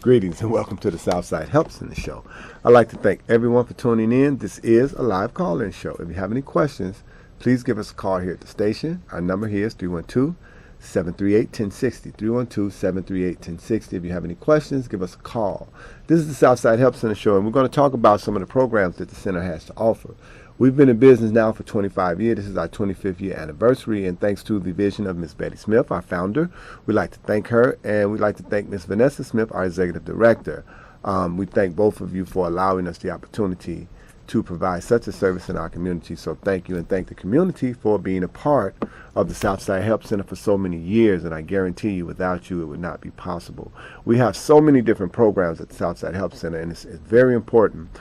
Greetings and welcome to the Southside Help Center Show. I'd like to thank everyone for tuning in. This is a live call-in show. If you have any questions, please give us a call here at the station. Our number here is 312-738-1060. 312-738-1060. If you have any questions, give us a call. This is the Southside Help Center Show, and we're going to talk about some of the programs that the center has to offer. We've been in business now for 25 years. This is our 25th year anniversary, and thanks to the vision of Ms. Betty Smith, our founder, we'd like to thank her, and we'd like to thank Ms. Vanessa Smith, our executive director. We thank both of you for allowing us the opportunity to provide such a service in our community. So thank you, and thank the community for being a part of the Southside Help Center for so many years, and I guarantee you without you it would not be possible. We have so many different programs at the Southside Help Center, and it's very important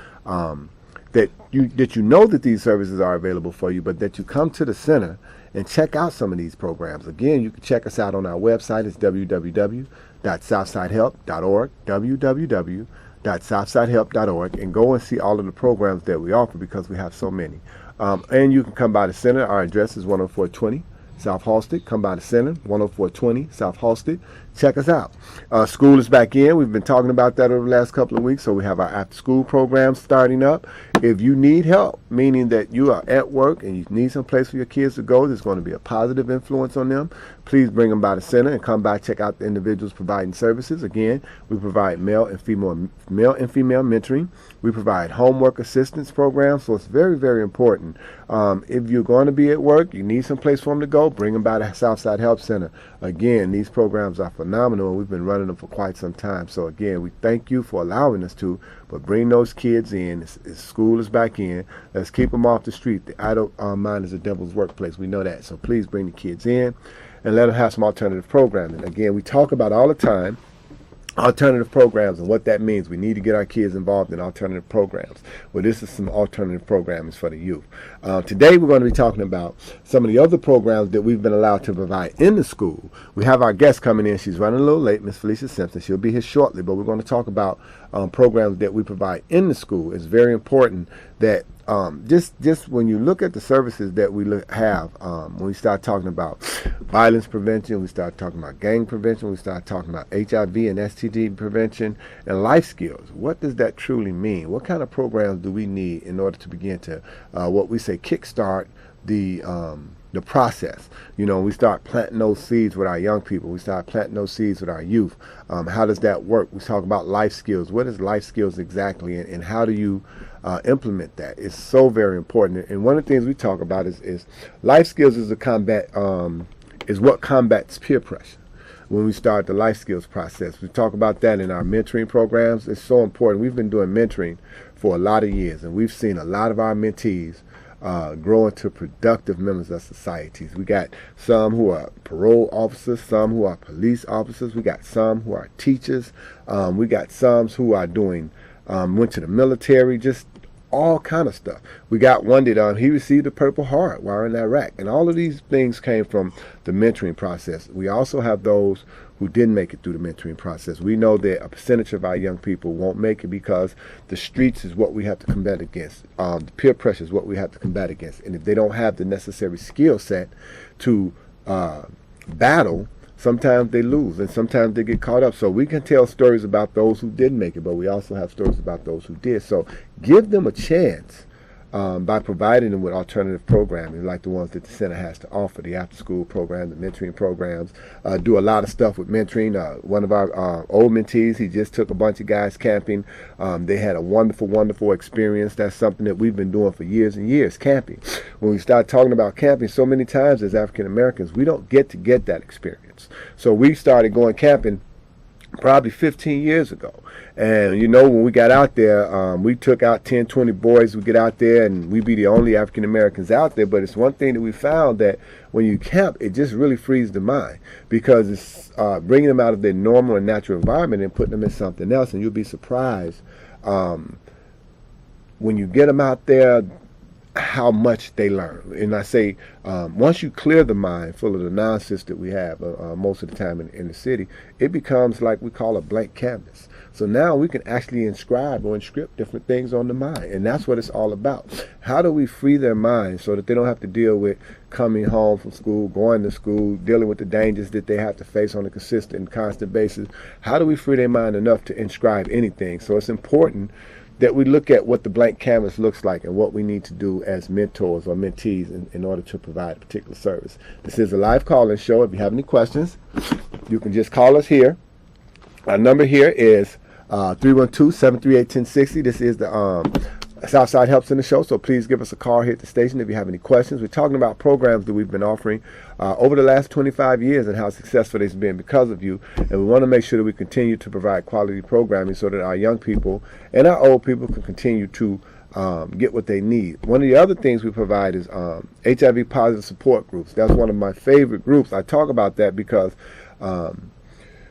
that you know that these services are available for you, but that you come to the center and check out some of these programs. Again, you can check us out on our website. It's www.southsidehelp.org, www.southsidehelp.org, and go and see all of the programs that we offer because we have so many. And you can come by the center. Our address is 10420 South Halsted. Come by the center, 10420 South Halsted. Check us out. School is back in. We've been talking about that over the last couple of weeks, so we have our after-school program starting up. If you need help, meaning that you are at work and you need some place for your kids to go, there's going to be a positive influence on them, please bring them by the center and come by, check out the individuals providing services. Again, we provide male and female mentoring. We provide homework assistance programs, so it's very, very important. If you're going to be at work, you need some place for them to go, bring them by the Southside Help Center. Again, these programs are phenomenal, and we've been running them for quite some time. So again, we thank you for allowing us to, but bring those kids in. School is back in. Let's keep them off the street. The idle mind is the devil's workplace. We know that. So please bring the kids in and let them have some alternative programming. Again, we talk about all the time alternative programs and what that means. We need to get our kids involved in alternative programs. Well, this is some alternative programs for the youth. Today we're going to be talking about some of the other programs that we've been allowed to provide in the school. We have our guest coming in. She's running a little late, Miss Felicia Simpson. She'll be here shortly, but we're going to talk about programs that we provide in the school. It's very important that just when you look at the services that we have, when we start talking about violence prevention, we start talking about gang prevention, we start talking about HIV and STD prevention and life skills. What does that truly mean? What kind of programs do we need in order to begin to, what we say, kickstart the process? You know, we start planting those seeds with our young people. We start planting those seeds with our youth. How does that work? We talk about life skills. What is life skills exactly, and how do you implement that? It's so very important. And one of the things we talk about is life skills is is what combats peer pressure. When we start the life skills process, we talk about that in our mentoring programs. It's so important. We've been doing mentoring for a lot of years, and we've seen a lot of our mentees grow into productive members of societies. We got some who are parole officers, some who are police officers, we got some who are teachers, we got some who are doing went to the military, just all kind of stuff. We got one that he received a Purple Heart while in Iraq, and all of these things came from the mentoring process. We also have those who didn't make it through the mentoring process. We know that a percentage of our young people won't make it because the streets is what we have to combat against. The peer pressure is what we have to combat against. And if they don't have the necessary skill set to battle, sometimes they lose and sometimes they get caught up. So we can tell stories about those who didn't make it, but we also have stories about those who did. So give them a chance by providing them with alternative programming like the ones that the center has to offer, the after-school program, the mentoring programs. Do a lot of stuff with mentoring. One of our old mentees, he just took a bunch of guys camping. They had a wonderful, wonderful experience. That's something that we've been doing for years and years, camping. When we start talking about camping, so many times as African Americans, we don't get that experience. So we started going camping probably 15 years ago. And you know, when we got out there, we took out 10, 20 boys. We get out there and we be the only African Americans out there. But it's one thing that we found, that when you camp, it just really frees the mind, because it's bringing them out of their normal and natural environment and putting them in something else. And you'll be surprised when you get them out there, how much they learn. And I say, once you clear the mind full of the nonsense that we have most of the time in the city, it becomes like we call a blank canvas. So now we can actually inscribe or inscript different things on the mind. And that's what it's all about. How do we free their minds so that they don't have to deal with coming home from school, going to school, dealing with the dangers that they have to face on a consistent and constant basis? How do we free their mind enough to inscribe anything? So it's important that we look at what the blank canvas looks like and what we need to do as mentors or mentees in order to provide a particular service. This is a live call-in show. If you have any questions, you can just call us here. Our number here is 312-738-1060. This is the Southside Help Center show, so please give us a call here at the station if you have any questions. We're talking about programs that we've been offering over the last 25 years and how successful it's been because of you. And we want to make sure that we continue to provide quality programming so that our young people and our old people can continue to get what they need. One of the other things we provide is HIV positive support groups. That's one of my favorite groups. I talk about that because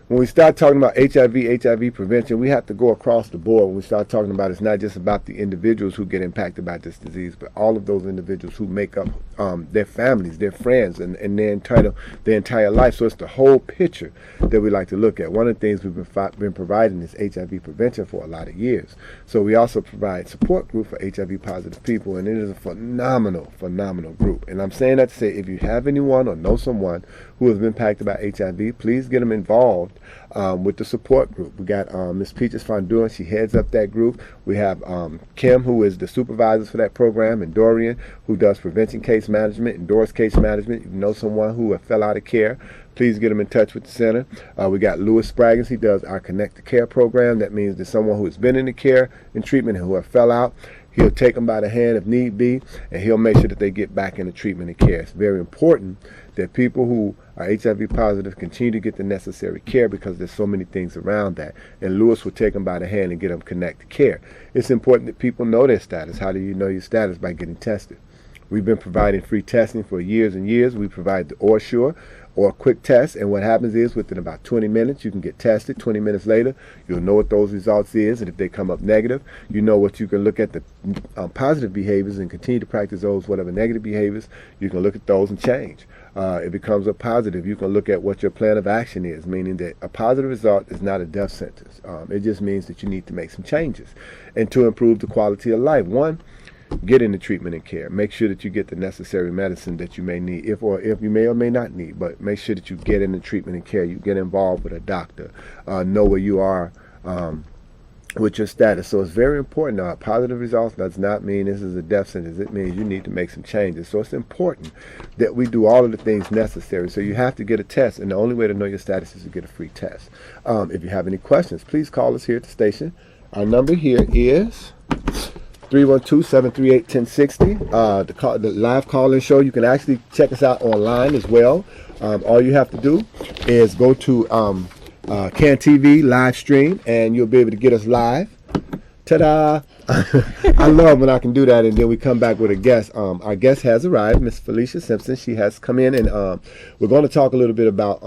when we start talking about HIV prevention, we have to go across the board. When we start talking about it's not just about the individuals who get impacted by this disease, but all of those individuals who make up their families, their friends, and their entire life. So it's the whole picture that we like to look at. One of the things we've been providing is HIV prevention for a lot of years. So we also provide support group for HIV positive people, and it is a phenomenal group. And I'm saying that to say, if you have anyone or know someone who has been impacted by HIV, please get them involved with the support group. We got Ms. Peaches Fonduan, she heads up that group. We have Kim, who is the supervisor for that program, and Dorian, who does prevention case management and Doris case management. If you know someone who fell out of care, please get them in touch with the center. We got Louis Spraggins, he does our Connect to Care program. That means that someone who has been in the care and treatment and who have fell out, he'll take them by the hand if need be, and he'll make sure that they get back into treatment and care. It's very important that people who are HIV positive continue to get the necessary care because there's so many things around that. And Lewis will take them by the hand and get them Connect to Care. It's important that people know their status. How do you know your status? By getting tested. We've been providing free testing for years and years. We provide the OraSure or a quick test, and what happens is within about 20 minutes you can get tested. 20 minutes later you'll know what those results is, and if they come up negative, you know what you can look at the positive behaviors and continue to practice those. Whatever negative behaviors, you can look at those and change. If it comes up positive, you can look at what your plan of action is, meaning that a positive result is not a death sentence. It just means that you need to make some changes and to improve the quality of life. One, get into treatment and care. Make sure that you get the necessary medicine that you may need, if you may or may not need, but make sure that you get into treatment and care. You get involved with a doctor. Know where you are with your status. So it's very important. Now, positive results does not mean this is a death sentence. It means you need to make some changes. So it's important that we do all of the things necessary. So you have to get a test, and the only way to know your status is to get a free test. If you have any questions, please call us here at the station. Our number here is 312-738-1060. The live call-in show. You can actually check us out online as well. All you have to do is go to CAN TV live stream, and you'll be able to get us live. Ta-da! I love when I can do that, and then we come back with a guest. Our guest has arrived, Miss Felicia Simpson. She has come in, and we're going to talk a little bit about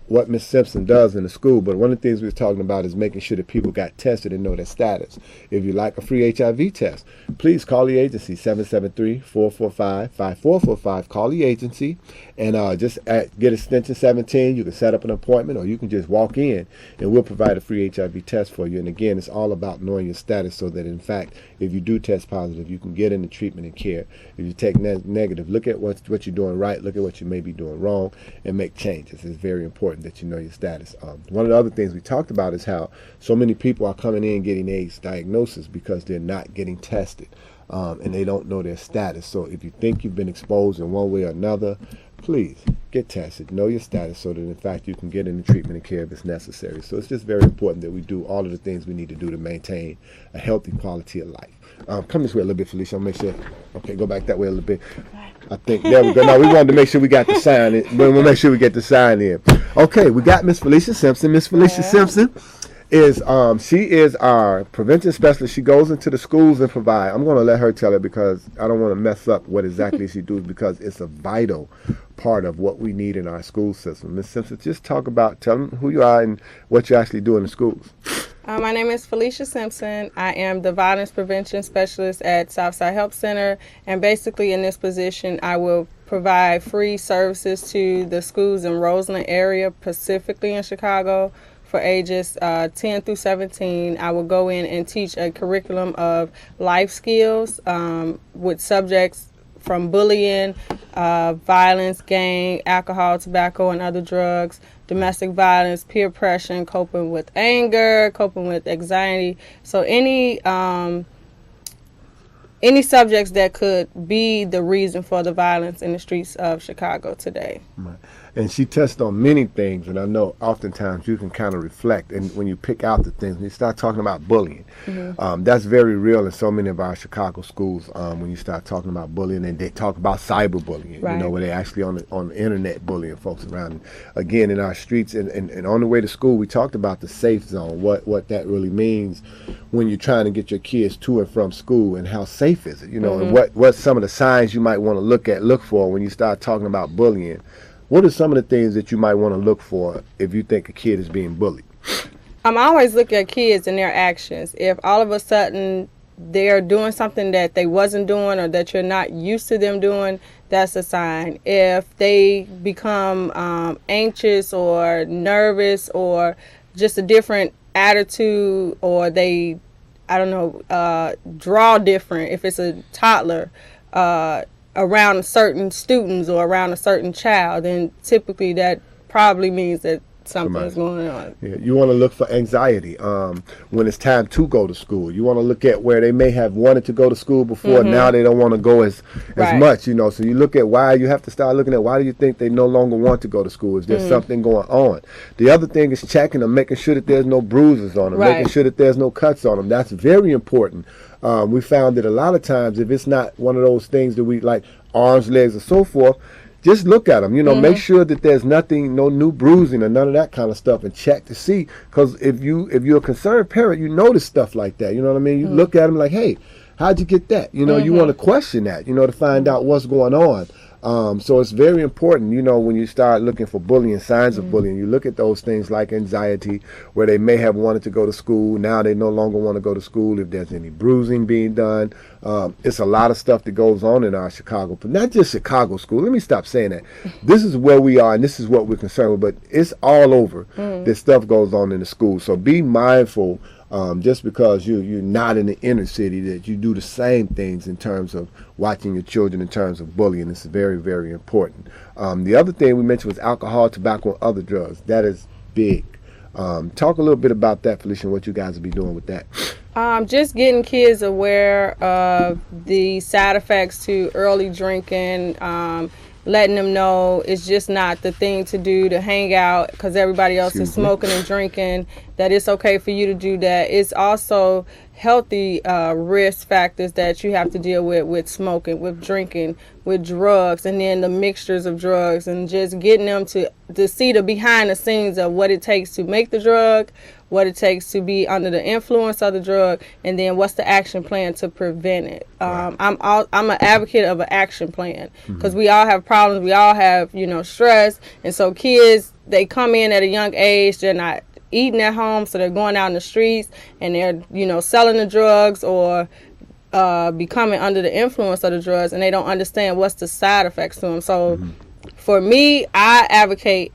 what Ms. Simpson does in the school, but one of the things we were talking about is making sure that people got tested and know their status. If you'd like a free HIV test, please call the agency, 773-445-5445. Call the agency and just get extension 17. You can set up an appointment, or you can just walk in and we'll provide a free HIV test for you. And again, it's all about knowing your status so that, in fact, if you do test positive, you can get into treatment and care. If you take negative, look at what you're doing right, look at what you may be doing wrong, and make changes. It's very important that you know your status. One of the other things we talked about is how so many people are coming in getting AIDS diagnosis because they're not getting tested, and they don't know their status. So if you think you've been exposed in one way or another, please get tested, know your status, so that in fact you can get into treatment and care if it's necessary. So it's just very important that we do all of the things we need to do to maintain a healthy quality of life. Come this way a little bit, Felicia. I'll make sure. Okay, go back that way a little bit. I think there we go. No, we wanted to make sure we got the sign in. We'll make sure we get the sign in. Okay, we got Miss Felicia Simpson. Miss Felicia Simpson is she is our prevention specialist. She goes into the schools and provide. I'm going to let her tell it because I don't want to mess up what exactly she does, because it's a vital part of what we need in our school system. Miss Simpson, just tell them who you are and what you actually do in the schools. My name is Felicia Simpson. I am the violence prevention specialist at Southside Help Center, and basically in this position I will provide free services to the schools in Roseland area, specifically in Chicago, for ages 10 through 17. I will go in and teach a curriculum of life skills with subjects from bullying, violence, gang, alcohol, tobacco, and other drugs, domestic violence, peer pressure, coping with anger, coping with anxiety. So any subjects that could be the reason for the violence in the streets of Chicago today. Right. And she touched on many things, and I know oftentimes you can kind of reflect, and when you pick out the things, when you start talking about bullying, that's very real in so many of our Chicago schools. When you start talking about bullying, and they talk about cyberbullying, Right. you know, where they actually on the internet bullying folks around. And again, in our streets and on the way to school, we talked about the safe zone, what that really means when you're trying to get your kids to and from school, and how safe is it, you know, and what some of the signs you might want to look for when you start talking about bullying. What are some of the things that you might want to look for if you think a kid is being bullied? I always look at kids and their actions. If all of a sudden they're doing something that they wasn't doing or that you're not used to them doing, that's a sign. If they become anxious or nervous or just a different attitude, or they, draw different, if it's a toddler, around certain students or around a certain child, then typically that probably means that something's going on. Yeah, you want to look for anxiety when it's time to go to school. You want to look at where they may have wanted to go to school before. Now they don't want to go as Right. much, you know. So you look at why. You have to start looking at why do you think they no longer want to go to school? Is there something going on? The other thing is checking them, making sure that there's no bruises on them, Right. making sure that there's no cuts on them. That's very important. We found that a lot of times, if it's not one of those things that we like, arms, legs, or so forth, just look at them, you know, make sure that there's nothing, no new bruising or none of that kind of stuff, and check to see. Because if you're a concerned parent, you notice stuff like that. You know what I mean? You look at them like, hey, how'd you get that? You know, you want to question that, you know, to find out what's going on. So it's very important, you know, when you start looking for bullying, signs of bullying, you look at those things like anxiety, where they may have wanted to go to school. Now they no longer want to go to school. If there's any bruising being done, it's a lot of stuff that goes on in our Chicago, but not just Chicago school. Let me stop saying that. This is where we are, and this is what we're concerned with, but it's all over. This stuff goes on in the school. So be mindful. Just because you're not in the inner city, that you do the same things in terms of watching your children in terms of bullying. It's very, very important. The other thing we mentioned was alcohol, tobacco, and other drugs. That is big. Talk a little bit about that, Felicia, and what you guys will be doing with that. Just getting kids aware of the side effects to early drinking, letting them know it's just not the thing to do to hang out because everybody else is smoking and drinking, that it's okay for you to do that. It's also healthy risk factors that you have to deal with smoking, with drinking, with drugs, and then the mixtures of drugs, and just getting them to see the behind the scenes of what it takes to make the drug, what it takes to be under the influence of the drug, and then what's the action plan to prevent it. I'm an advocate of an action plan because we all have problems, we all have stress, and so kids, they come in at a young age, they're not eating at home, so they're going out in the streets and they're selling the drugs or becoming under the influence of the drugs, and they don't understand what's the side effects to them. So for me, I advocate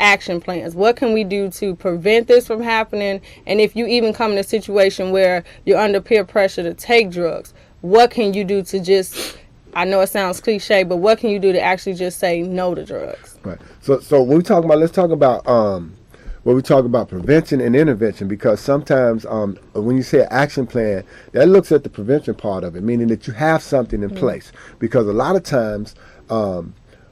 action plans. What can we do to prevent this from happening? And if you even come in a situation where you're under peer pressure to take drugs, what can you do to just, I know it sounds cliche, but what can you do to actually just say no to drugs? Right. So when we talk about, let's talk about when we talk about prevention and intervention, because sometimes when you say an action plan, that looks at the prevention part of it, meaning that you have something in place. Because a lot of times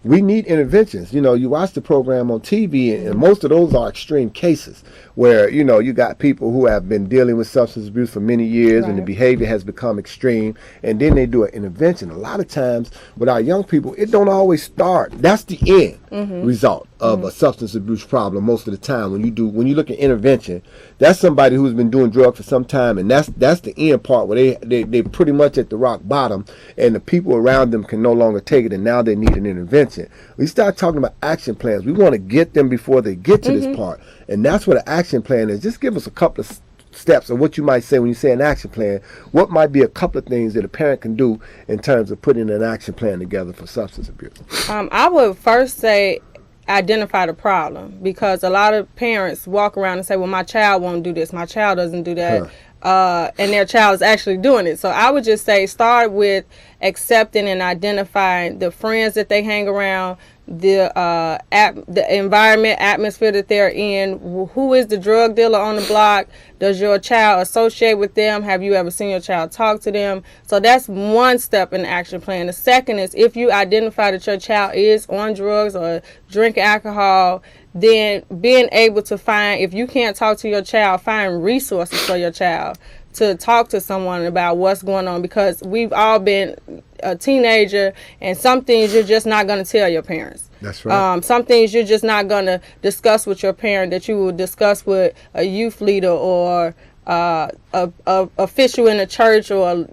we need interventions. You watch the program on TV, and most of those are extreme cases where, you got people who have been dealing with substance abuse for many years, and the behavior has become extreme, and then they do an intervention. A lot of times with our young people, it don't always start. That's the end result of a substance abuse problem most of the time. When you look at intervention, that's somebody who's been doing drugs for some time, and that's the end part where they pretty much at the rock bottom, and the people around them can no longer take it, and now they need an intervention. We start talking about action plans. We want to get them before they get to this part, and that's what an action plan is. Just give us a couple of steps of what you might say when you say an action plan. What might be a couple of things that a parent can do in terms of putting an action plan together for substance abuse? I would first say identify the problem, because a lot of parents walk around and say, well, my child won't do this, my child doesn't do that. And their child is actually doing it. So I would just say start with accepting and identifying the friends that they hang around, the environment, atmosphere that they're in. Who is the drug dealer on the block? Does your child associate with them? Have you ever seen your child talk to them? So that's one step in the action plan. The second is, if you identify that your child is on drugs or drinking alcohol, then being able to find, if you can't talk to your child, find resources for your child to talk to someone about what's going on, because we've all been a teenager, and some things you're just not going to tell your parents. That's right. Some things you're just not going to discuss with your parent that you will discuss with a youth leader or a official in the church, or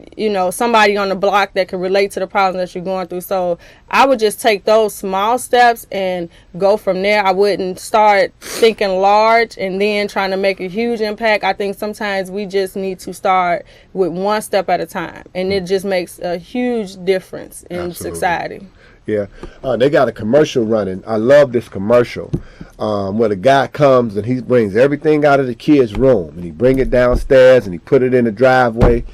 somebody on the block that can relate to the problem that you're going through. So I would just take those small steps and go from there. I wouldn't start thinking large and then trying to make a huge impact. I think sometimes we just need to start with one step at a time, and it just makes a huge difference in society. Yeah, they got a commercial running. I love this commercial where the guy comes and he brings everything out of the kid's room, and he bring it downstairs and he put it in the driveway,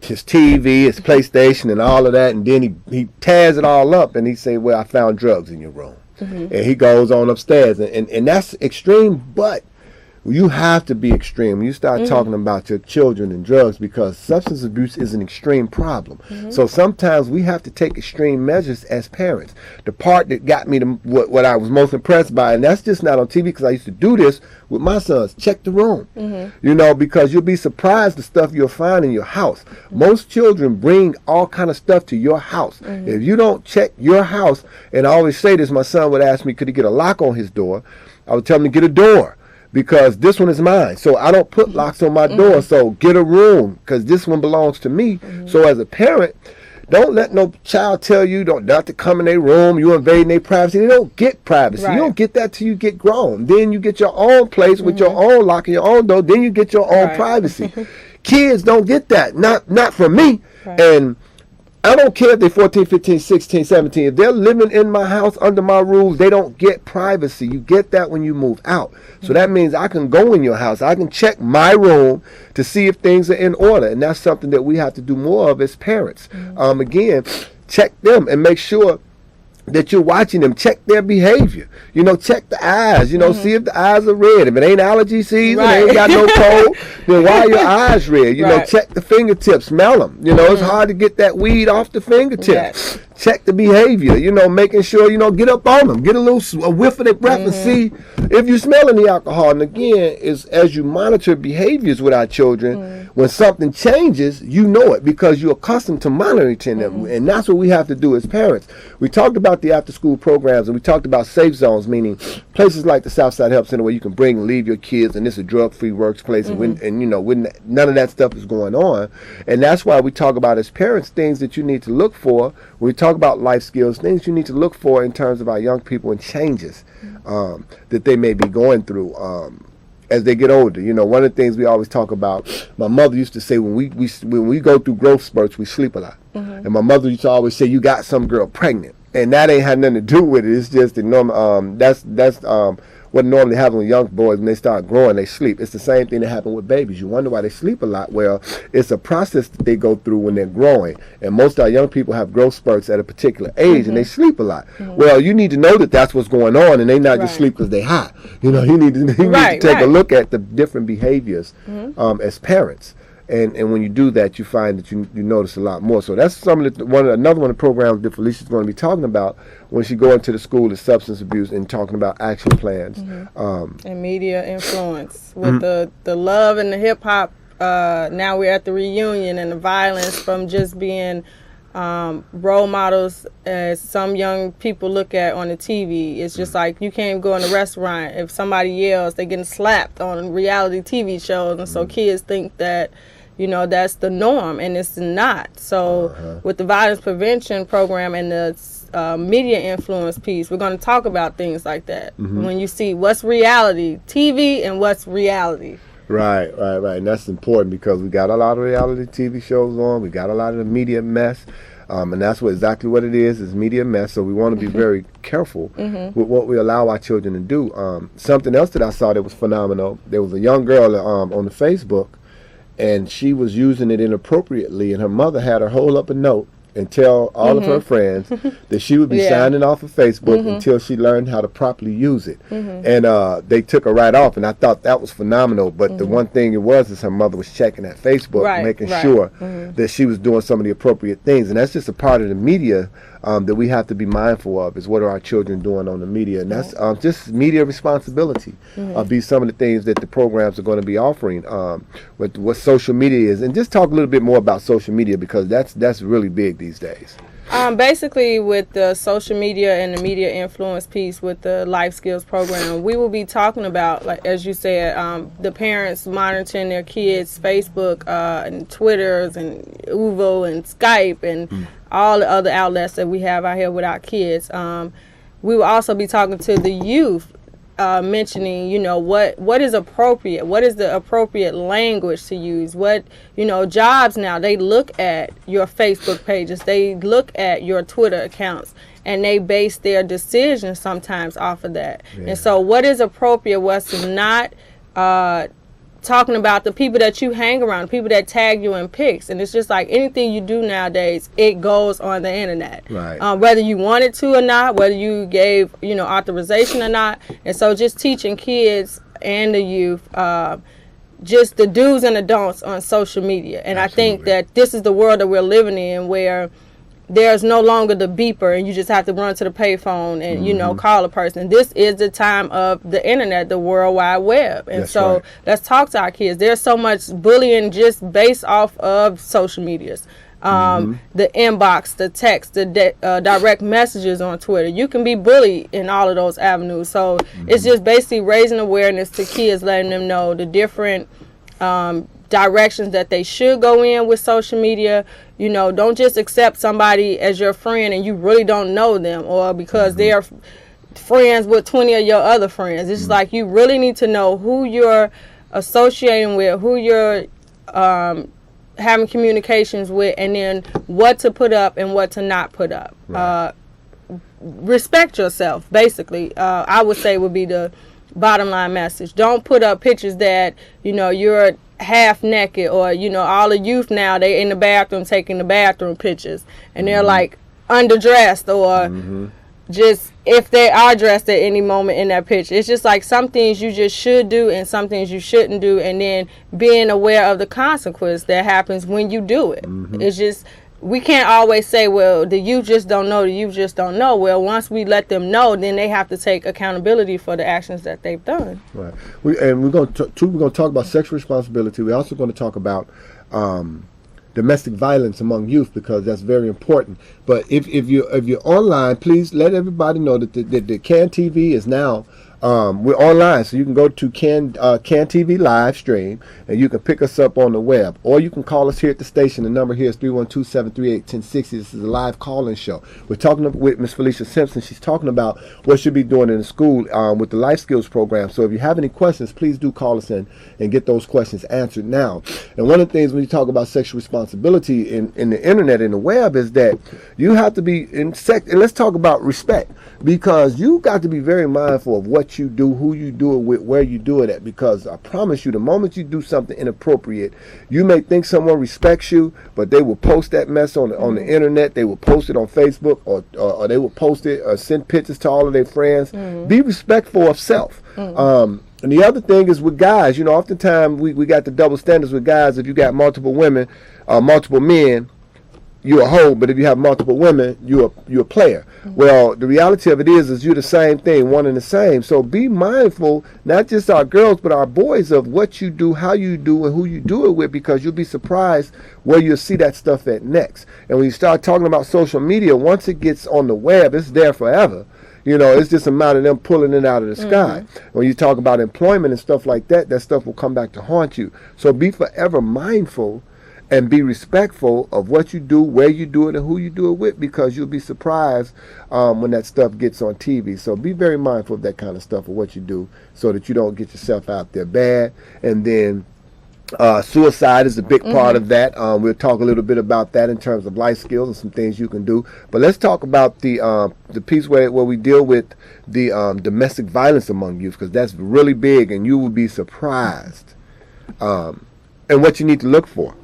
his TV, his PlayStation, and all of that, and then he tears it all up and he say, well, I found drugs in your room. And he goes on upstairs, and that's extreme, but you have to be extreme when you start talking about your children and drugs, because substance abuse is an extreme problem. So sometimes we have to take extreme measures as parents. The part that got me to what I was most impressed by, and that's just not on TV, because I used to do this with my sons, check the room. Because you'll be surprised the stuff you'll find in your house. Most children bring all kind of stuff to your house. If you don't check your house, and I always say this, my son would ask me, could he get a lock on his door? I would tell him to get a door, because this one is mine. So I don't put locks on my door. So get a room, because this one belongs to me. So as a parent, don't let no child tell you not to come in their room, you invading their privacy. They don't get privacy. You don't get that till you get grown. Then you get your own place with your own lock and your own door. Then you get your own privacy. Kids don't get that. Not from me. And I don't care if they're 14, 15, 16, 17. If they're living in my house under my rules, they don't get privacy. You get that when you move out. So that means I can go in your house. I can check my room to see if things are in order. And that's something that we have to do more of as parents. Again, check them and make sure that you're watching them. Check their behavior. Check the eyes. See if the eyes are red. If it ain't allergy season, they ain't got no cold, then why are your eyes red? Check the fingertips. Smell them. It's hard to get that weed off the fingertips. Check the behavior. Making sure, get up on them. Get a whiff of their breath and see if you're smelling the alcohol. And again, is as you monitor behaviors with our children, when something changes, you know it, because you're accustomed to monitoring them. And that's what we have to do as parents. We talked about the after-school programs, and we talked about safe zones, meaning places like the Southside Help Center where you can bring and leave your kids, and it's a drug-free workplace, and when none of that stuff is going on. And that's why we talk about, as parents, things that you need to look for. When we talk about life skills, things you need to look for in terms of our young people and changes that they may be going through as they get older. One of the things we always talk about, my mother used to say, when we go through growth spurts, we sleep a lot. And my mother used to always say, you got some girl pregnant. And that ain't had nothing to do with it. It's just the normal. That's what normally happens with young boys when they start growing. They sleep. It's the same thing that happens with babies. You wonder why they sleep a lot. Well, it's a process that they go through when they're growing. And most of our young people have growth spurts at a particular age, and they sleep a lot. Well, you need to know that that's what's going on, and they not just sleep because they hot. You need to take a look at the different behaviors as parents. And when you do that, you find that you notice a lot more. So that's another one of the programs that Felicia's going to be talking about when she go into the school is substance abuse, and talking about action plans. And media influence with the love and the hip hop. Now we're at the reunion, and the violence from just being role models as some young people look at on the TV. It's just like, you can't go in a restaurant. If somebody yells, they're getting slapped on reality TV shows. And so kids think that that's the norm, and it's not. So with the violence prevention program and the media influence piece, we're going to talk about things like that. When you see what's reality TV and what's reality. Right. And that's important, because we got a lot of reality TV shows on. We got a lot of the media mess. And that's exactly what it is media mess. So we want to be very careful with what we allow our children to do. Something else that I saw that was phenomenal, there was a young girl on the Facebook, and she was using it inappropriately, and her mother had her hold up a note and tell all of her friends that she would be signing off of Facebook until she learned how to properly use it. And they took her right off, and I thought that was phenomenal. But the one thing it was is her mother was checking that Facebook, making sure that she was doing some of the appropriate things. And that's just a part of the media that we have to be mindful of, is what are our children doing on the media. And that's just media responsibility. Be some of the things that the programs are going to be offering, what social media is. And just talk a little bit more about social media, because that's really big these days. Basically, with the social media and the media influence piece with the Life Skills program, we will be talking about, like as you said, the parents monitoring their kids' Facebook and Twitters and Uvo and Skype and all the other outlets that we have out here with our kids. We will also be talking to the youth, mentioning, what is appropriate, what is the appropriate language to use, what, jobs now, they look at your Facebook pages, they look at your Twitter accounts, and they base their decisions sometimes off of that. And so what is appropriate, what's not, talking about the people that you hang around, people that tag you in pics. And it's just like anything you do nowadays, it goes on the internet. Whether you wanted to or not, whether you gave, authorization or not. And so just teaching kids and the youth just the do's and the don'ts on social media. And I think that this is the world that we're living in, where there's no longer the beeper and you just have to run to the payphone and, call a person. This is the time of the internet, the World Wide Web. And let's talk to our kids. There's so much bullying just based off of social medias. The inbox, the text, the direct messages on Twitter. You can be bullied in all of those avenues. So it's just basically raising awareness to kids, letting them know the different directions that they should go in with social media. Don't just accept somebody as your friend and you really don't know them, or because they're friends with 20 of your other friends. It's just like, you really need to know who you're associating with, who you're having communications with, and then what to put up and what to not put up. Respect yourself, basically. I would say would be the bottom line message. Don't put up pictures that you're half naked, or all the youth now, they in the bathroom taking the bathroom pictures, and they're like underdressed, or just if they are dressed at any moment in that picture. It's just like some things you just should do and some things you shouldn't do, and then being aware of the consequence that happens when you do it. It's just, we can't always say, well, the youth just don't know, the youth just don't know. Well, once we let them know, then they have to take accountability for the actions that they've done. Right. We're going to talk about sexual responsibility. We're also going to talk about domestic violence among youth, because that's very important. But if you're online, please let everybody know that the CAN TV is now we're online, so you can go to CAN TV live stream, and you can pick us up on the web, or you can call us here at the station. The number here is 312-738-1060. This is a live call-in show. We're talking with Ms. Felicia Simpson. She's talking about what she'll be doing in the school with the Life Skills program. So if you have any questions, please do call us in and get those questions answered now. And one of the things when you talk about sexual responsibility in the internet and the web is that you have to be and let's talk about respect, because you got to be very mindful of what you do, who you do it with, where you do it at, because I promise you, the moment you do something inappropriate, you may think someone respects you, but they will post that mess on the internet. They will post it on Facebook, or they will post it or send pictures to all of their friends. Be respectful of self. And the other thing is with guys, oftentimes we got the double standards with guys. If you got multiple women, multiple men, you're a hoe, but if you have multiple women, you're a player. Well, the reality of it is you're the same thing, one and the same. So be mindful, not just our girls, but our boys, of what you do, how you do, and who you do it with, because you'll be surprised where you'll see that stuff at next. And when you start talking about social media, once it gets on the web, it's there forever. It's just a matter of them pulling it out of the sky. When you talk about employment and stuff like that, that stuff will come back to haunt you. So be forever mindful and be respectful of what you do, where you do it, and who you do it with, because you'll be surprised when that stuff gets on TV. So be very mindful of that kind of stuff, of what you do, so that you don't get yourself out there bad, and then Suicide is a big part of that. We'll talk a little bit about that in terms of life skills and some things you can do. But let's talk about the piece where we deal with the domestic violence among youth, because that's really big, and you will be surprised. And what you need to look for.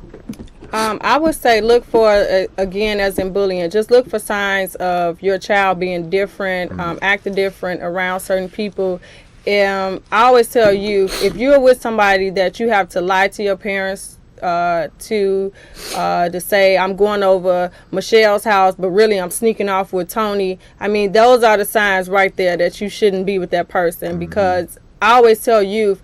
I would say look for, again, as in bullying, just look for signs of your child being different, acting different around certain people. I always tell you, if you're with somebody that you have to lie to your parents to say, I'm going over Michelle's house, but really I'm sneaking off with Tony. I mean, those are the signs right there that you shouldn't be with that person, because I always tell youth,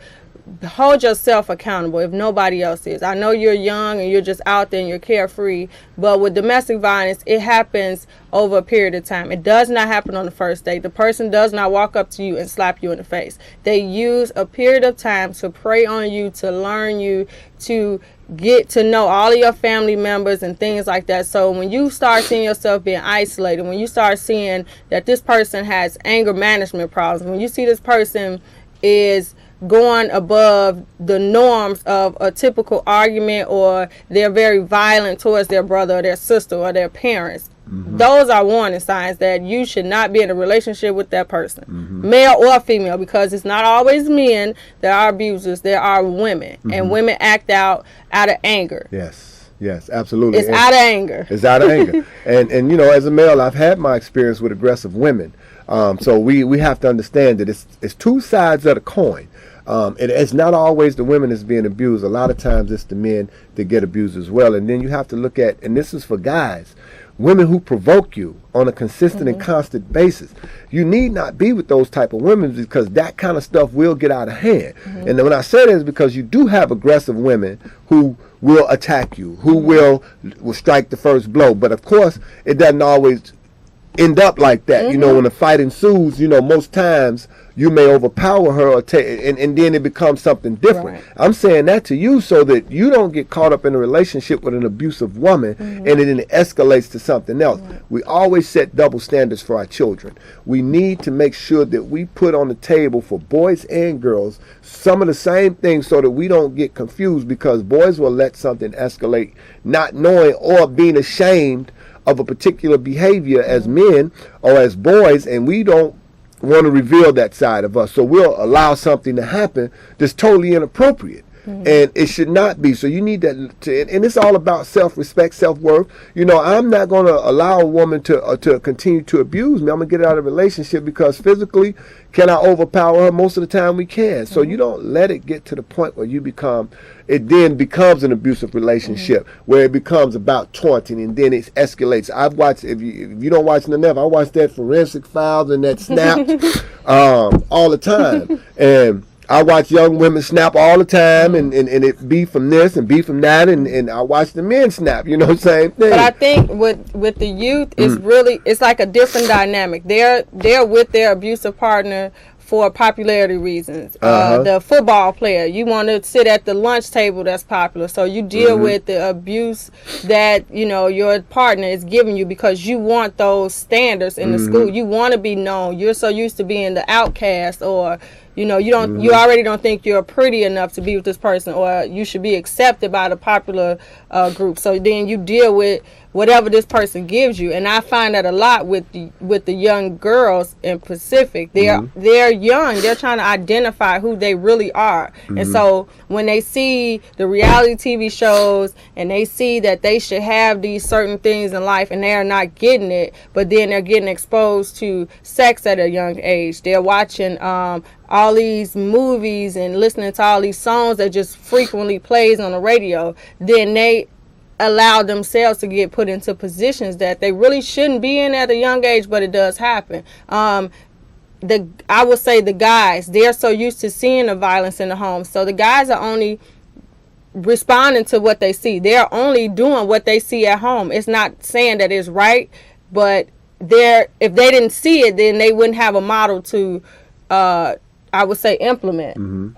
hold yourself accountable if nobody else is. I know you're young and you're just out there and you're carefree, but with domestic violence, it happens over a period of time. It does not happen on the first day. The person does not walk up to you and slap you in the face. They use a period of time to prey on you, to learn you, to get to know all of your family members and things like that. So when you start seeing yourself being isolated, when you start seeing that this person has anger management problems, when you see this person is going above the norms of a typical argument, or they're very violent towards their brother or their sister or their parents, those are warning signs that you should not be in a relationship with that person, male or female, because it's not always men that are abusers. There are women, and women act out of anger. Yes, absolutely. It's out of anger. It's out of anger. And you know, as a male, I've had my experience with aggressive women. So we have to understand that it's two sides of the coin. It's not always the women that's being abused. A lot of times it's the men that get abused as well. And then you have to look at, and this is for guys, women who provoke you on a consistent and constant basis. You need not be with those type of women, because that kind of stuff will get out of hand. And then when I say that, is because you do have aggressive women who will attack you, who will strike the first blow. But of course, it doesn't always end up like that. You know, when a fight ensues, you know, most times you may overpower her, or and then it becomes something different. Right. I'm saying that to you so that you don't get caught up in a relationship with an abusive woman and it then escalates to something else. We always set double standards for our children. We need to make sure that we put on the table for boys and girls some of the same things, so that we don't get confused, because boys will let something escalate not knowing or being ashamed of a particular behavior as men or as boys, and we don't want to reveal that side of us. So we'll allow something to happen that's totally inappropriate. And it should not be. So you need that and it's all about self-respect, self-worth. You know, I'm not going to allow a woman to continue to abuse me. I'm going to get out of a relationship, because physically, can I overpower her? Most of the time we can. So you don't let it get to the point where it then becomes an abusive relationship, where it becomes about taunting, and then it escalates. I've watched, if you don't watch enough, I watch that Forensic Files and that Snap all the time. And I watch young women snap all the time, and it be from this and be from that, and I watch the men snap, you know, same thing. But I think with the youth, it's like a different dynamic. They're with their abusive partner for popularity reasons. The football player, you want to sit at the lunch table that's popular, so you deal with the abuse that, you know, your partner is giving you, because you want those standards in the school. You want to be known. You're so used to being the outcast, or you know, you don't. You already don't think you're pretty enough to be with this person, or you should be accepted by the popular group. So then you deal with whatever this person gives you, and I find that a lot with the young girls in Pacific. They're young. They're trying to identify who they really are, and so when they see the reality TV shows and they see that they should have these certain things in life, and they are not getting it, but then they're getting exposed to sex at a young age. They're watching all these movies and listening to all these songs that just frequently plays on the radio. Then they allow themselves to get put into positions that they really shouldn't be in at a young age, but it does happen. I would say the guys, they're so used to seeing the violence in the home, so the guys are only responding to what they see. They're only doing what they see at home. It's not saying that it's right, but if they didn't see it, then they wouldn't have a model to I would say implement.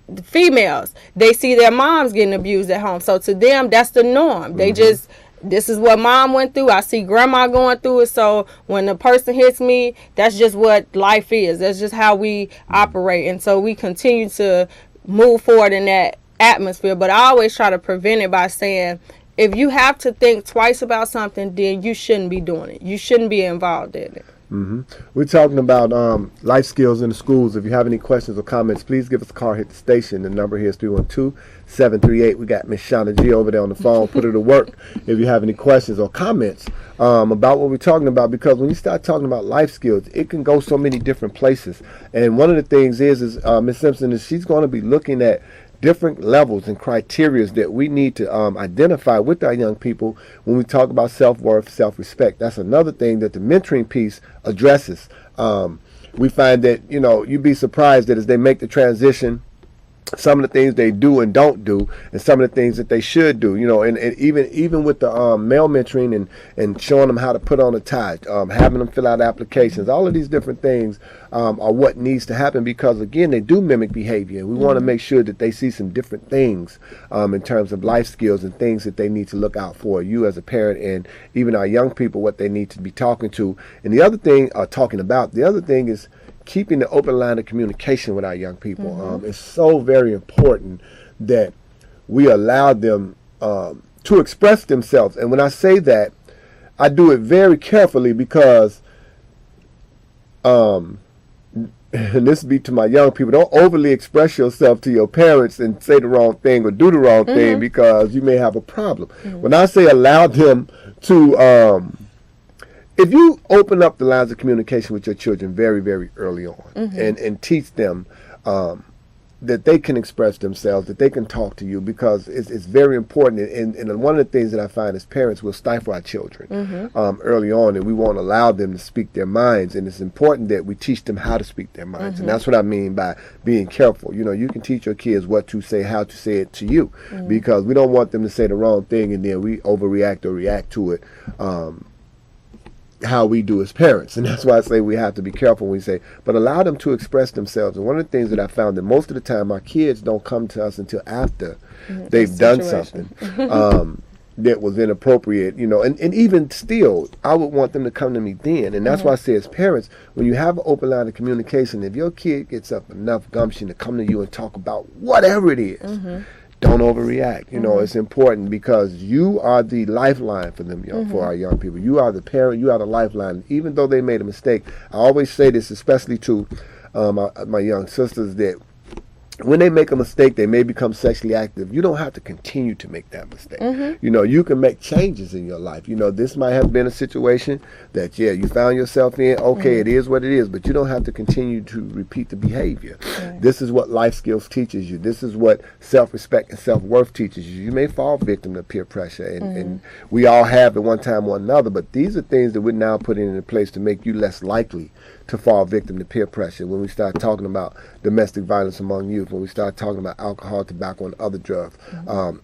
The females, they see their moms getting abused at home, so to them that's the norm. They just, this is what mom went through, I see grandma going through it, so when a person hits me, that's just what life is. That's just how we operate, and so we continue to move forward in that atmosphere. But I always try to prevent it by saying, if you have to think twice about something, then you shouldn't be doing it. You shouldn't be involved in it. We're talking about life skills in the schools. If you have any questions or comments, please give us a call. Hit the station. The number here is 312-738. We got Miss Shauna G over there on the phone. Put her to work if you have any questions or comments about what we're talking about. Because when you start talking about life skills, it can go so many different places. And one of the things is Miss Simpson, is she's going to be looking at different levels and criterias that we need to identify with our young people when we talk about self-worth, self-respect. That's another thing that the mentoring piece addresses. We find that, you'd be surprised that as they make the transition, some of the things they do and don't do, and some of the things that they should do, and even with the male mentoring and showing them how to put on a tie, having them fill out applications, all of these different things are what needs to happen, because again, they do mimic behavior. We want to make sure that they see some different things in terms of life skills and things that they need to look out for, you as a parent, and even our young people, what they need to be talking to. And the other thing, the other thing is keeping the open line of communication with our young people. It's so very important that we allow them to express themselves. And when I say that, I do it very carefully, because and this be to my young people, don't overly express yourself to your parents and say the wrong thing or do the wrong thing, because you may have a problem. When I say allow them to if you open up the lines of communication with your children very, very early on, and teach them that they can express themselves, that they can talk to you, because it's very important. And one of the things that I find as parents, we'll stifle our children early on, and we won't allow them to speak their minds. And it's important that we teach them how to speak their minds. And that's what I mean by being careful. You can teach your kids what to say, how to say it to you, because we don't want them to say the wrong thing and then we overreact or react to it how we do as parents. And that's why I say we have to be careful when we say, but allow them to express themselves. And one of the things that I found, that most of the time our kids don't come to us until after they've done something that was inappropriate, and even still, I would want them to come to me then. And that's why I say, as parents, when you have an open line of communication, if your kid gets up enough gumption to come to you and talk about whatever it is, don't overreact. It's important, because you are the lifeline for them, for our young people. You are the parent, you are the lifeline. Even though they made a mistake, I always say this, especially to my young sisters, that when they make a mistake, they may become sexually active. You don't have to continue to make that mistake. You can make changes in your life. This might have been a situation that, you found yourself in. Okay, it is what it is, but you don't have to continue to repeat the behavior. This is what life skills teaches you. This is what self-respect and self-worth teaches you. You may fall victim to peer pressure, and we all have at one time or another, but these are things that we're now putting into place to make you less likely to fall victim to peer pressure. When we start talking about domestic violence among youth, when we start talking about alcohol, tobacco, and other drugs,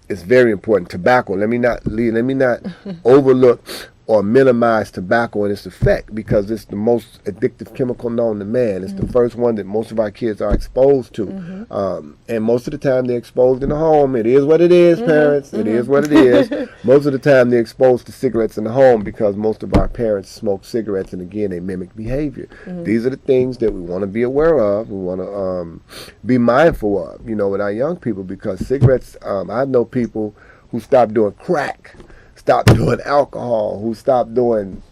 it's very important. Tobacco, let me not overlook or minimize tobacco and its effect, because it's the most addictive chemical known to man. It's the first one that most of our kids are exposed to. And most of the time they're exposed in the home. It is what it is, parents. It is what it is. Most of the time they're exposed to cigarettes in the home, because most of our parents smoke cigarettes, and again, they mimic behavior. These are the things that we want to be aware of. We want to be mindful of, with our young people, because cigarettes, I know people who stopped doing crack, stopped doing alcohol, who stopped doing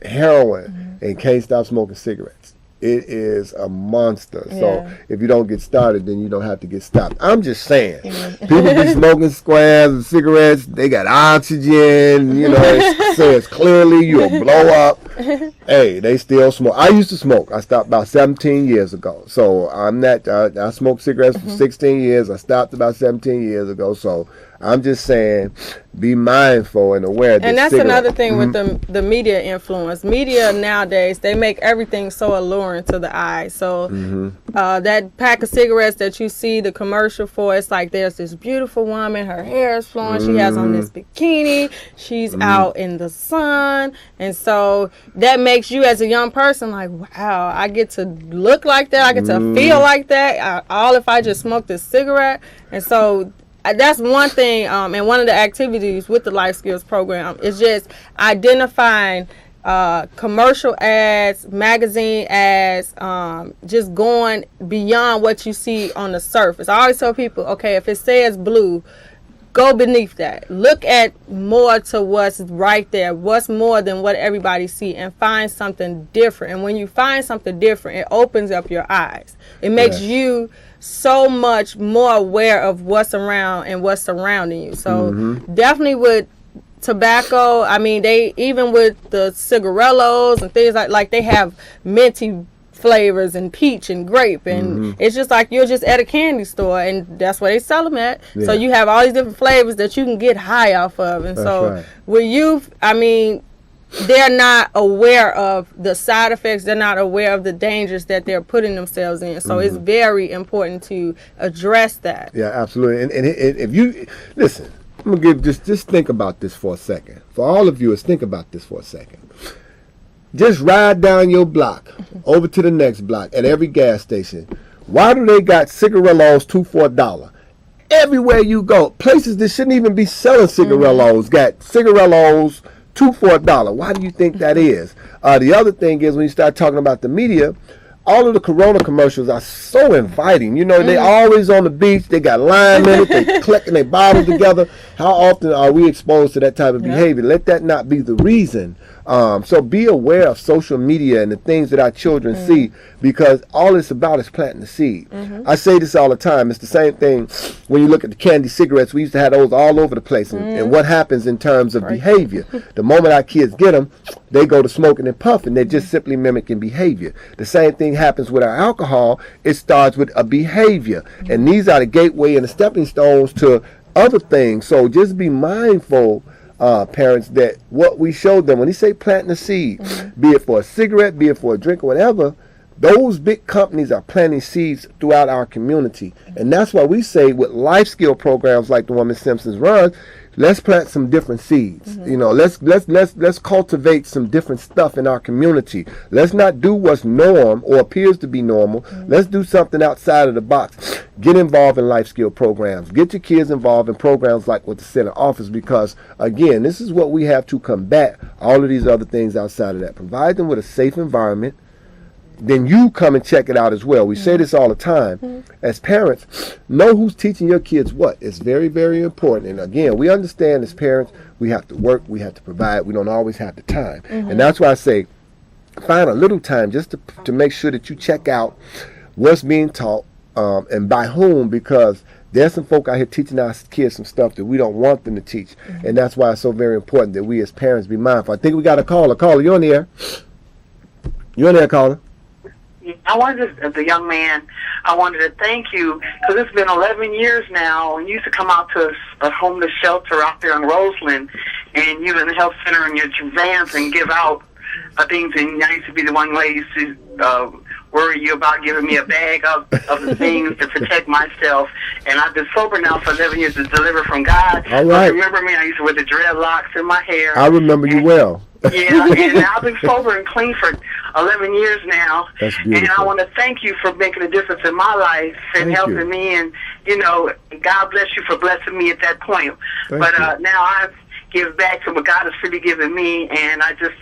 heroin, and can't stop smoking cigarettes. It is a monster. So if you don't get started, then you don't have to get stopped. I'm just saying. People be smoking squares and cigarettes. They got oxygen. It says clearly you'll blow up. Hey, they still smoke. I used to smoke. I stopped about 17 years ago. So I'm not, I smoked cigarettes for 16 years. I stopped about 17 years ago. So I'm just saying, be mindful and aware. And that's another thing with the media influence. Media nowadays, they make everything so alluring to the eye. So that pack of cigarettes that you see the commercial for, it's like there's this beautiful woman, her hair is flowing, she has on this bikini, she's out in the sun. And so that makes you as a young person like, wow, I get to look like that, I get to feel like that, all if I just smoke this cigarette. And so that's one thing, and one of the activities with the Life Skills program is just identifying commercial ads, magazine ads, just going beyond what you see on the surface. I always tell people, okay, if it says blue, go beneath that. Look at more to what's right there, what's more than what everybody see, and find something different. And when you find something different, it opens up your eyes. It makes you so much more aware of what's around and what's surrounding you. So definitely with tobacco, I mean, they even with the cigarellos and things like they have minty flavors and peach and grape, and it's just like you're just at a candy store, and that's where they sell them at. So you have all these different flavors that you can get high off of. And with youth, I mean, they're not aware of the side effects. They're not aware of the dangers that they're putting themselves in. So it's very important to address that. Yeah, absolutely. And if you listen, I'm gonna give just think about this for a second. For all of you, think about this for a second. Just ride down your block over to the next block at every gas station. Why do they got cigarellos 2 for $1? Everywhere you go, places that shouldn't even be selling cigarellos got cigarellos 2 for $1. Why do you think that is? The other thing is when you start talking about the media, all of the Corona commercials are so inviting. You know, they always on the beach. They got lime in it. They collecting their bottles together. How often are we exposed to that type of behavior? Let that not be the reason. So be aware of social media and the things that our children see, because all it's about is planting the seed. I say this all the time. It's the same thing when you look at the candy cigarettes. We used to have those all over the place. And what happens in terms of behavior? The moment our kids get them, they go to smoking and puffing. They're just simply mimicking behavior. The same thing happens with our alcohol. It starts with a behavior. And these are the gateway and the stepping stones to other things. So just be mindful, parents, that what we showed them, when they say planting a seed, be it for a cigarette, be it for a drink or whatever, those big companies are planting seeds throughout our community. And that's why we say with life skill programs like the one Ms. Simpson's runs, let's plant some different seeds. You know, let's cultivate some different stuff in our community. Let's not do what's norm or appears to be normal. Let's do something outside of the box. Get involved in life skill programs. Get your kids involved in programs like what the Center offers, because again, this is what we have to combat all of these other things outside of that. Provide them with a safe environment. Then you come and check it out as well. We say this all the time. As parents, know who's teaching your kids what. It's very, very important. And again, we understand as parents, we have to work, we have to provide. We don't always have the time. And that's why I say, find a little time just to make sure that you check out what's being taught and by whom, because there's some folk out here teaching our kids some stuff that we don't want them to teach. And that's why it's so very important that we as parents be mindful. I think we got a caller. Caller, you're on the air. You're on the air, caller. I wanted to, as a young man, I wanted to thank you, because it's been 11 years now, and you used to come out to a homeless shelter out there in Roseland, and you in the health center in your vans and give out things, and I used to be the one lady used to worry you about giving me a bag of the things to protect myself. And I've been sober now for 11 years to deliver from God. All right. Remember me? I used to wear the dreadlocks in my hair. I remember you well. Yeah, and now I've been sober and clean for 11 years now. That's beautiful. And I want to thank you for making a difference in my life and helping me. And, you know, God bless you for blessing me at that point. But now I've give back to what God has freely given me, and I just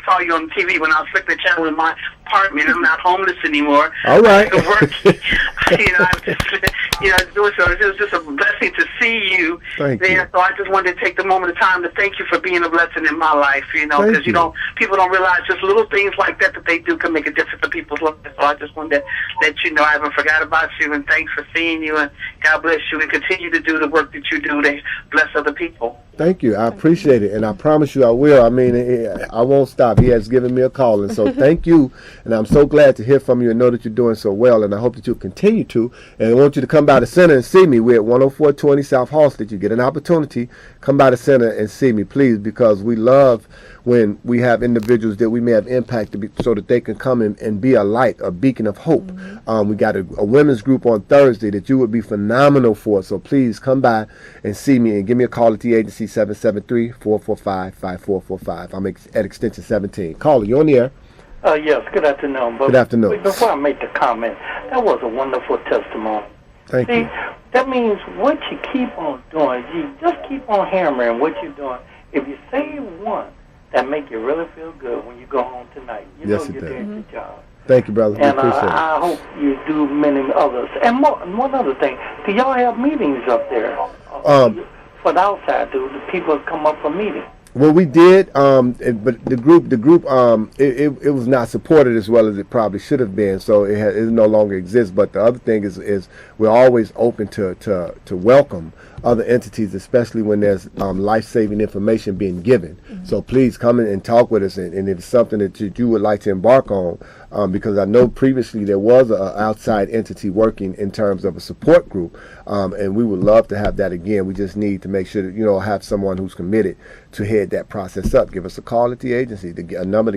saw you on TV when I was flicking the channel in my apartment. I'm not homeless anymore. All right. I work, so it was just a blessing to see you there. So I just wanted to take the moment of time to thank you for being a blessing in my life. You know, because people don't realize just little things like that they do can make a difference in people's lives. So I just wanted to let you know I haven't forgot about you, and thanks for seeing you, and God bless you, and continue to do the work that you do to bless other people. Thank you. I appreciate it, and I promise you I will. I mean, I won't stop. He has given me a call, and so thank you, and I'm so glad to hear from you and know that you're doing so well, and I hope that you'll continue to, and I want you to come by the center and see me. We're at 10420 South Halsted. You get an opportunity, come by the center and see me, please, because we love when we have individuals that we may have impacted so that they can come and be a light, a beacon of hope. We got a women's group on Thursday that you would be phenomenal for, so please come by and see me and give me a call at the agency 773-445-5445. I'm at extension 17. Caller, you're on the air. Yes, good afternoon. Good afternoon. Before I make the comment, that was a wonderful testimony. Thank you. That means what you keep on doing, you just keep on hammering what you're doing. If you save one, that make you really feel good when you go home tonight. You Yes, know it you're does. doing your job. Thank you, brother. We And appreciate it. I hope you do many others. And one other thing, do y'all have meetings up there? For the outside, do the people come up for meetings? Well, we did, but the group, it was not supported as well as it probably should have been, so it no longer exists. But the other thing is we're always open to welcome other entities, especially when there's life-saving information being given. Mm-hmm. So please come in and talk with us, and if it's something that you would like to embark on, because I know previously there was an outside entity working in terms of a support group, and we would love to have that again. We just need to make sure that, have someone who's committed to head that process up. Give us a call at the agency. The number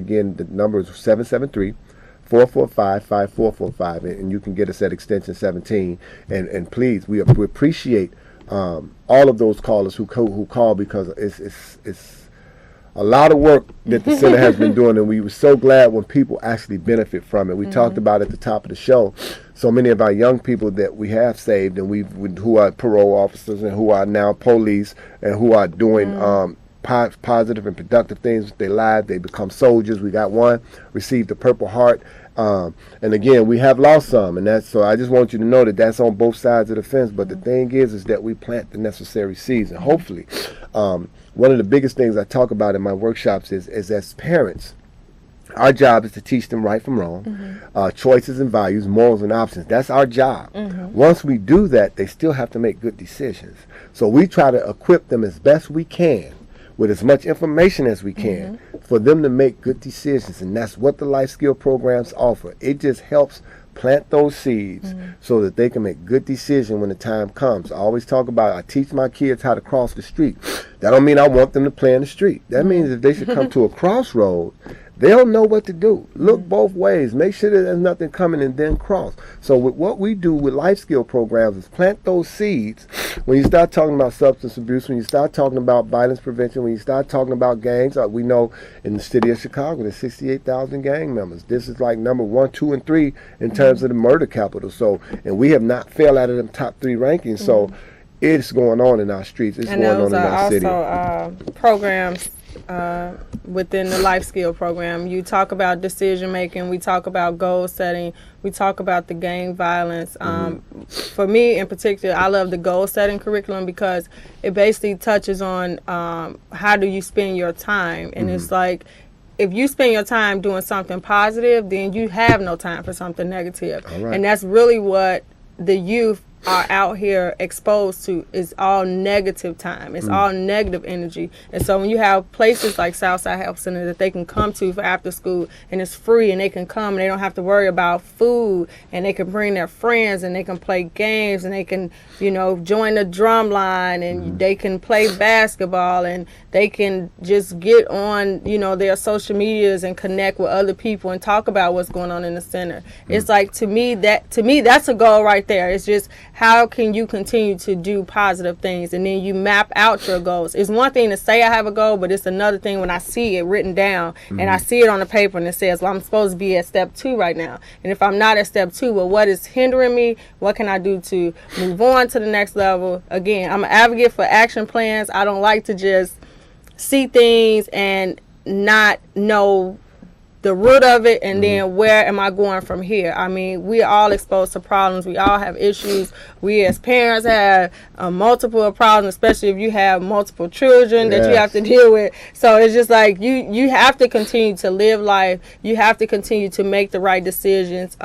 is 773-445-5445, and you can get us at extension 17. And please, we appreciate all of those callers who call, because it's a lot of work that the center has been doing, and we were so glad when people actually benefit from it. We talked about at the top of the show, so many of our young people that we have saved, and who are parole officers and who are now police and who are doing positive and productive things with their lives. They become soldiers. We got one received the Purple Heart. And again, we have lost some, and so I just want you to know that that's on both sides of the fence. But the thing is that we plant the necessary seeds, and hopefully, one of the biggest things I talk about in my workshops is as parents, our job is to teach them right from wrong, choices and values, morals and options. That's our job. Once we do that, they still have to make good decisions. So we try to equip them as best we can with as much information as we can for them to make good decisions, and that's what the life skill programs offer. It just helps plant those seeds so that they can make good decisions when the time comes. I always talk about, I teach my kids how to cross the street. That don't mean I want them to play in the street. That means if they should come to a crossroad, they'll know what to do. Look both ways. Make sure that there's nothing coming, and then cross. So with what we do with life skill programs is plant those seeds. When you start talking about substance abuse, when you start talking about violence prevention, when you start talking about gangs, we know in the city of Chicago there's 68,000 gang members. This is like number 1, 2, and 3 in terms of the murder capital. So, and we have not failed out of them top 3 rankings. So it's going on in our streets. It's going on in our city. And those are also programs within the life skill program. You talk about decision making, we talk about goal setting, we talk about the gang violence. For me in particular, I love the goal setting curriculum because it basically touches on how do you spend your time, and it's like, if you spend your time doing something positive, then you have no time for something negative. And that's really what the youth are out here exposed to, is all negative time. It's all negative energy. And so when you have places like Southside Health Center that they can come to for after school, and it's free, and they can come and they don't have to worry about food, and they can bring their friends, and they can play games, and they can, join the drum line, and they can play basketball, and they can just get on, their social medias and connect with other people and talk about what's going on in the center. It's like, to me, that's a goal right there. It's just, how can you continue to do positive things, and then you map out your goals. It's one thing to say I have a goal, but it's another thing when I see it written down and I see it on the paper and it says, well, I'm supposed to be at step 2 right now. And if I'm not at step 2, well, what is hindering me? What can I do to move on to the next level? Again, I'm an advocate for action plans. I don't like to just see things and not know the root of it, and then where am I going from here? I mean, we are all exposed to problems. We all have issues. We as parents have multiple problems, especially if you have multiple children that you have to deal with. So it's just like you have to continue to live life. You have to continue to make the right decisions,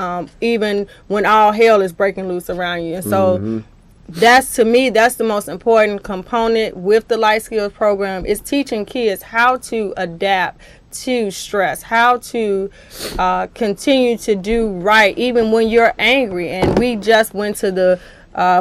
even when all hell is breaking loose around you. And so that's, to me, that's the most important component with the life skills program, is teaching kids how to adapt to stress, how to continue to do right even when you're angry. And we just went to the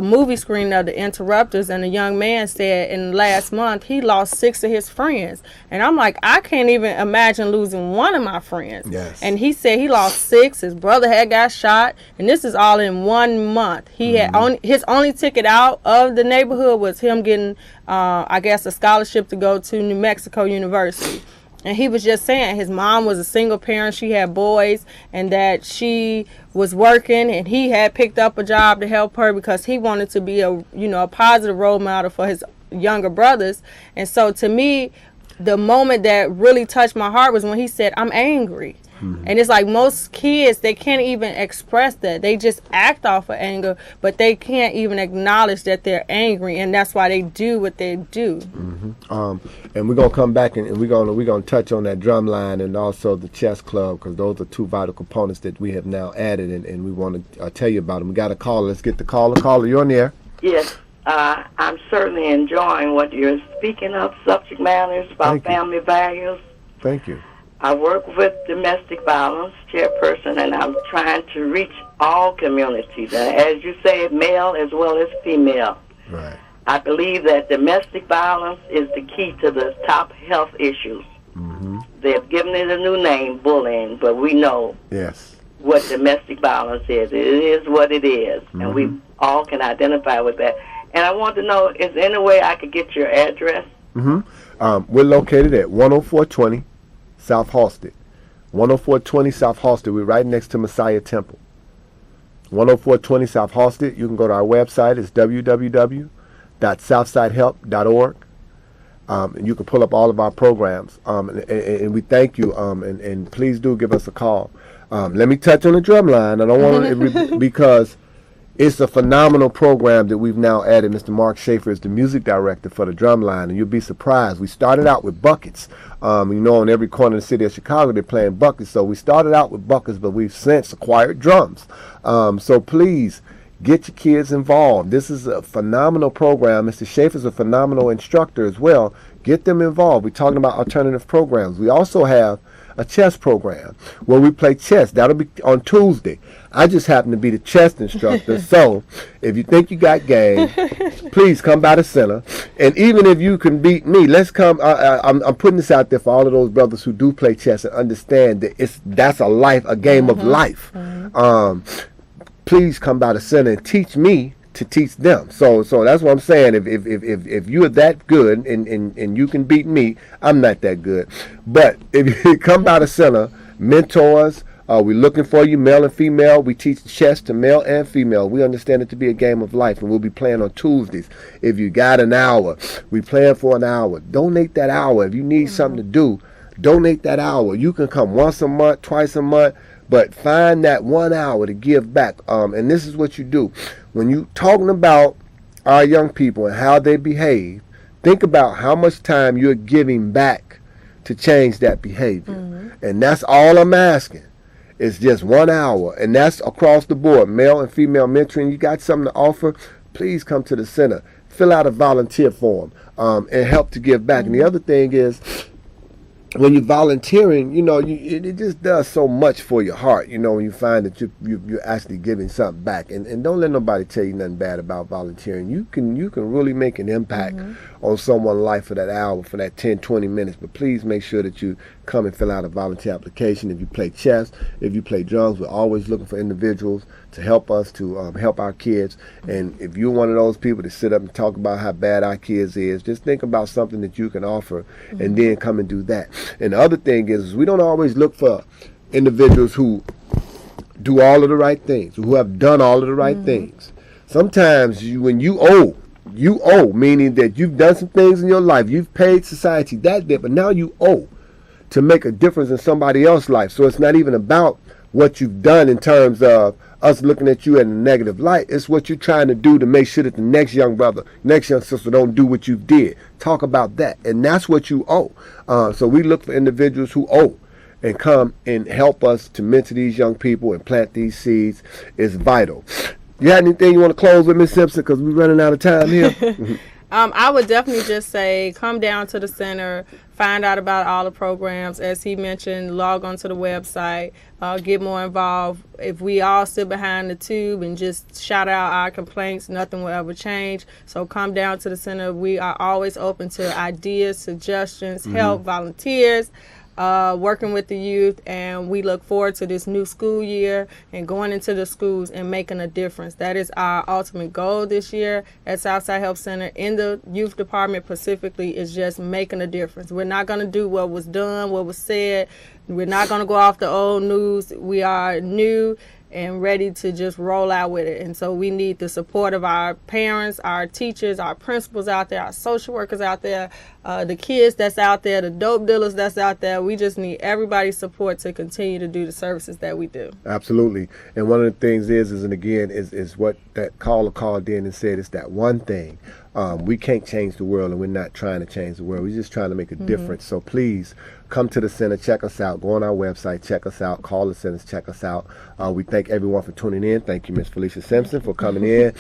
movie screening of The Interrupters, and a young man said in last month he lost 6 of his friends, and I'm like, I can't even imagine losing one of my friends. And he said he lost 6. His brother had got shot, and this is all in 1 month. He had his only ticket out of the neighborhood was him getting I guess a scholarship to go to New Mexico University. And he was just saying his mom was a single parent. She had boys, and that she was working, and he had picked up a job to help her because he wanted to be a positive role model for his younger brothers. And so to me, the moment that really touched my heart was when he said, "I'm angry." And it's like most kids, they can't even express that. They just act off of anger, but they can't even acknowledge that they're angry, and that's why they do what they do. And we're gonna come back and we're gonna touch on that drum line and also the chess club, because those are two vital components that we have now added, and we want to tell you about them. We got a caller. Let's get the caller. Caller, you're on the air. Yes, I'm certainly enjoying what you're speaking of, subject matters about family values. Thank you. I work with domestic violence chairperson, and I'm trying to reach all communities, as you say, male as well as female. Right. I believe that domestic violence is the key to the top health issues. They've given it a new name, bullying, but we know what domestic violence is. It is what it is, and we all can identify with that. And I want to know, is there any way I could get your address? We're located at 10420 South Halsted. 10420 South Halsted. We're right next to Messiah Temple. 10420 South Halsted. You can go to our website. It's www.southsidehelp.org. And you can pull up all of our programs. And we thank you. And please do give us a call. Let me touch on the drum line. I don't want to, because it's a phenomenal program that we've now added. Mr. Mark Schaefer is the music director for the drum line, and you'll be surprised. We started out with buckets. On every corner of the city of Chicago, they're playing buckets. So we started out with buckets, but we've since acquired drums. So please get your kids involved. This is a phenomenal program. Mr. Schaefer is a phenomenal instructor as well. Get them involved. We're talking about alternative programs. We also have a chess program where we play chess. That'll be on Tuesday. I just happen to be the chess instructor. So if you think you got game, please come by the center. And even if you can beat me, let's come. I'm putting this out there for all of those brothers who do play chess and understand that that's a game of life. Please come by the center and teach me to teach them. So that's what I'm saying. If you're that good and you can beat me, I'm not that good. But if you come by the center, mentors, we're looking for you, male and female. We teach chess to male and female. We understand it to be a game of life, and we'll be playing on Tuesdays. If you got an hour, we playing for an hour. Donate that hour. If you need something to do, donate that hour. You can come once a month, twice a month, but find that 1 hour to give back. And this is what you do. When you talking about our young people and how they behave, think about how much time you're giving back to change that behavior. And that's all I'm asking. It's just 1 hour. And that's across the board, male and female mentoring. You got something to offer, please come to the center. Fill out a volunteer form and help to give back. And the other thing is, when you're volunteering, it just does so much for your heart, when you find that you're actually giving something back. And don't let nobody tell you nothing bad about volunteering. You can really make an impact on someone's life for that hour, for that 10, 20 minutes. But please make sure that you come and fill out a volunteer application. If you play chess, if you play drums, we're always looking for individuals to help us, to help our kids. And if you're one of those people that sit up and talk about how bad our kids is, just think about something that you can offer and then come and do that. And the other thing is we don't always look for individuals who do all of the right things, who have done all of the right things. Sometimes when you owe, meaning that you've done some things in your life, you've paid society that debt, but now you owe to make a difference in somebody else's life. So it's not even about what you've done in terms of us looking at you in a negative light. It's what you're trying to do to make sure that the next young brother, next young sister don't do what you did. Talk about that. And that's what you owe. So we look for individuals who owe and come and help us to mentor these young people and plant these seeds. Is vital. You had anything you want to close with, Ms. Simpson? Because we're running out of time here. I would definitely just say come down to the center, find out about all the programs. As he mentioned, log onto the website, get more involved. If we all sit behind the tube and just shout out our complaints, nothing will ever change. So come down to the center. We are always open to ideas, suggestions, help, volunteers. Working with the youth, and we look forward to this new school year and going into the schools and making a difference. That is our ultimate goal this year at Southside Help Center in the youth department specifically, is just making a difference. We're not going to do what was done, what was said. We're not going to go off the old news. We are new and ready to just roll out with it. And so we need the support of our parents, our teachers, our principals out there, our social workers out there, the kids that's out there, the dope dealers that's out there. We just need everybody's support to continue to do the services that we do. Absolutely. And one of the things is what that caller called in and said, it's that one thing. We can't change the world, and we're not trying to change the world. We're just trying to make a difference. So please come to the center, check us out, go on our website, check us out, call the centers, check us out. We thank everyone for tuning in. Thank you, Miss Felicia Simpson, for coming in.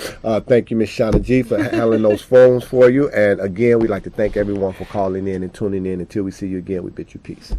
Thank you, Miss Shauna G, for handling those phones for you. And again, we'd like to thank everyone for calling in and tuning in. Until we see you again, we bid you peace.